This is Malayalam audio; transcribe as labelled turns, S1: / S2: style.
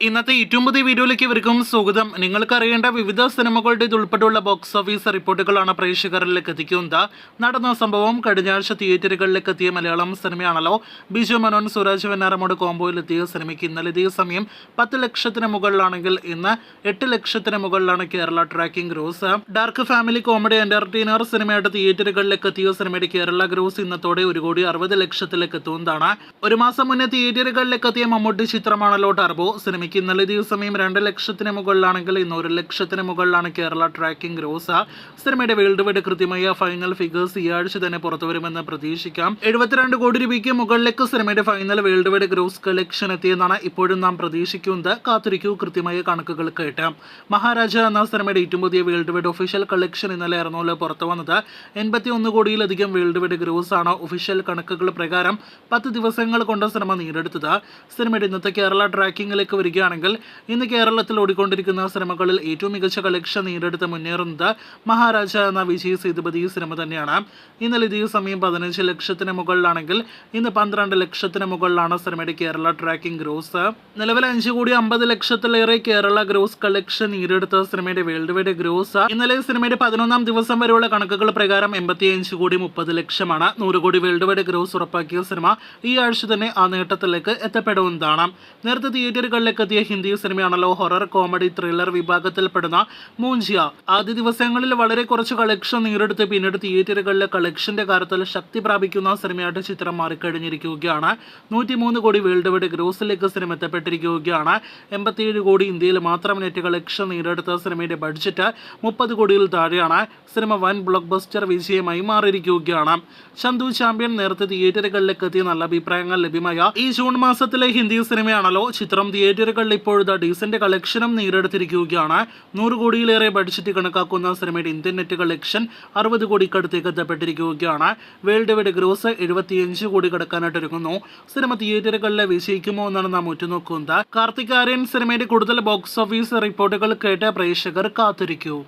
S1: ഇന്നത്തെ ഏറ്റവും പുതിയ വീഡിയോയിലേക്ക് ഇവർക്കും സ്വാഗതം. നിങ്ങൾക്കറിയേണ്ട വിവിധ സിനിമകളുടെ ഉൾപ്പെടെയുള്ള ബോക്സ് ഓഫീസ് റിപ്പോർട്ടുകളാണ് പ്രേക്ഷകരിലേക്ക് എത്തിക്കുന്നത്. നടന്ന സംഭവം കഴിഞ്ഞ ആഴ്ച തിയേറ്ററുകളിലേക്ക് എത്തിയ മലയാളം സിനിമയാണല്ലോ. ബിജു മനോൻ സുരാജ് വെഞ്ഞാറമൂട് കോംബോയിലെത്തിയ സിനിമയ്ക്ക് ഇന്നലെ ഇതേ സമയം 10 ലക്ഷത്തിന് മുകളിലാണെങ്കിൽ ഇന്ന് 8 ലക്ഷത്തിന് മുകളിലാണ് Kerala tracking gross. Dark family comedy entertainer സിനിമയായിട്ട് തിയേറ്ററുകളിലേക്ക് എത്തിയ സിനിമയുടെ കേരള ഗ്രോസ് ഇന്നത്തോടെ 1,60,00,000 എത്തുന്നതാണ്. ഒരു മാസം മുന്നേ തിയേറ്ററുകളിലേക്ക് എത്തിയ മമ്മൂട്ടി ചിത്രമാണല്ലോ ടർബോ. സിനിമ ഇന്നലെ ദിവസമയം 2 ലക്ഷത്തിന് മുകളിലാണെങ്കിൽ ഇന്ന് 1 ലക്ഷത്തിന് മുകളിലാണ് കേരള ട്രാക്കിംഗ് ഗ്രോസ്. സിനിമയുടെ വേൾഡ് വൈഡ് കൃത്യമായ ഫൈനൽ ഫിഗേഴ്സ് ഈ ആഴ്ച തന്നെ പുറത്തുവരുമെന്ന് പ്രതീക്ഷിക്കാം. 72 കോടി രൂപയ്ക്ക് മുകളിലേക്ക് സിനിമയുടെ final world wide gross collection എത്തിയെന്നാണ് ഇപ്പോഴും നാം പ്രതീക്ഷിക്കുന്നത്. കാത്തിരിക്കൂ കൃത്യമായ കണക്കുകൾ കേട്ട്. മഹാരാജ എന്ന സിനിമയുടെ ഏറ്റവും പുതിയ വേൾഡ് വൈഡ് ഒഫീഷ്യൽ കളക്ഷൻ ഇന്നലെ ആയിരുന്നു പുറത്തു വന്നത്. 81 കോടിയിലധികം വേൾഡ് വൈഡ് ഗ്രോസ് ആണ് ഒഫീഷ്യൽ കണക്കുകൾ പ്രകാരം 10 ദിവസങ്ങൾ കൊണ്ട് സിനിമ നേടിയെടുത്തത്. സിനിമയുടെ ഇന്നത്തെ കേരള ട്രാക്കിംഗിലേക്ക് വരികയാണെങ്കിൽ ഇന്ന് കേരളത്തിൽ ഓടിക്കൊണ്ടിരിക്കുന്ന സിനിമകളിൽ ഏറ്റവും മികച്ച കളക്ഷൻ നേടിയെടുത്ത് മുന്നേറുന്നത് മഹാരാജ എന്ന വിജയ് സേതുപതി സിനിമ തന്നെയാണ്. ഇന്നലെ ഇതേ സമയം 15 ലക്ഷത്തിന് മുകളിലാണെങ്കിൽ ഇന്ന് 12 ലക്ഷത്തിന് മുകളിലാണ് സിനിമയുടെ കേരള ട്രാക്കിംഗ് ഗ്രോസ്. നിലവിൽ 5,50,00,000 കേരള ഗ്രോസ് കളക്ഷൻ നേടിയെടുത്ത സിനിമയുടെ വേൾഡ് വൈഡ് ഗ്രോസ് ഇന്നലെ സിനിമയുടെ 11ാം ദിവസം വരെയുള്ള കണക്കുകൾ പ്രകാരം 85,30,00,000 100 കോടി വേൾഡ് വൈഡ് ഗ്രോസ് ഉറപ്പാക്കിയ സിനിമ ഈ ആഴ്ച തന്നെ ആ നേട്ടത്തിലേക്ക് എത്തപ്പെടുന്നതാണ്. നേരത്തെ തിയേറ്ററുകളിലേക്ക് എത്തിയ ഹിന്ദി സിനിമയാണല്ലോ ഹൊറർ കോമഡി ത്രില്ലർ വിഭാഗത്തിൽപ്പെടുന്ന മൂഞ്ചിയ. ആദ്യ ദിവസങ്ങളിൽ വളരെ കുറച്ച് കളക്ഷൻ നേടിയെടുത്ത് പിന്നീട് തിയേറ്ററുകളിലെ കളക്ഷന്റെ കാര്യത്തിൽ ശക്തി പ്രാപിക്കുന്ന സിനിമയായിട്ട് ചിത്രം മാറിക്കഴിഞ്ഞിരിക്കുകയാണ്. 103 കോടി വേൾഡ് വൈഡ് ഗ്രോസിലേക്ക് സിനിമ എത്തപ്പെട്ടിരിക്കുകയാണ്. 87 കോടി ഇന്ത്യയിൽ മാത്രം നെറ്റ് കളക്ഷൻ നേടിയെടുത്ത സിനിമയുടെ ബഡ്ജറ്റ് 30 കോടിയിൽ താഴെയാണ്. സിനിമ വൻ ബ്ലോക്ക് ബസ്റ്റർ വിജയമായി മാറിയിരിക്കുകയാണ്. ചന്തു ചാമ്പ്യൻ നേരത്തെ തിയേറ്ററുകളിലേക്ക് എത്തിയ നല്ല അഭിപ്രായങ്ങൾ ലഭ്യമായ ഈ ജൂൺ മാസത്തിലെ ഹിന്ദി സിനിമയാണല്ലോ. ചിത്രം തിയേറ്ററുകളിൽ ഇപ്പോഴത്തെ ഡീസന്റ് കളക്ഷനും നേടിയെടുത്തിരിക്കുകയാണ്. 100 കോടിയിലേറെ ബഡ്ജറ്റ് കണക്കാക്കുന്ന സിനിമയുടെ ഇന്ത്യൻ നെറ്റ് കളക്ഷൻ 60 കോടിക്കടുത്തേക്ക് എത്തപ്പെട്ടിരിക്കുകയാണ്. വേൾഡ് വൈഡ് ഗ്രോസ് 75 കോടി കടക്കാനായിട്ടിരിക്കുന്നു. സിനിമ തിയേറ്ററുകളിലെ വിജയിക്കുമോ എന്നാണ് നാം ഉറ്റുനോക്കുന്നത്. കാർത്തിക് ആര്യൻ സിനിമയുടെ കൂടുതൽ ബോക്സ് ഓഫീസ് റിപ്പോർട്ടുകൾ കേട്ട് പ്രേക്ഷകർ കാത്തിരിക്കൂ.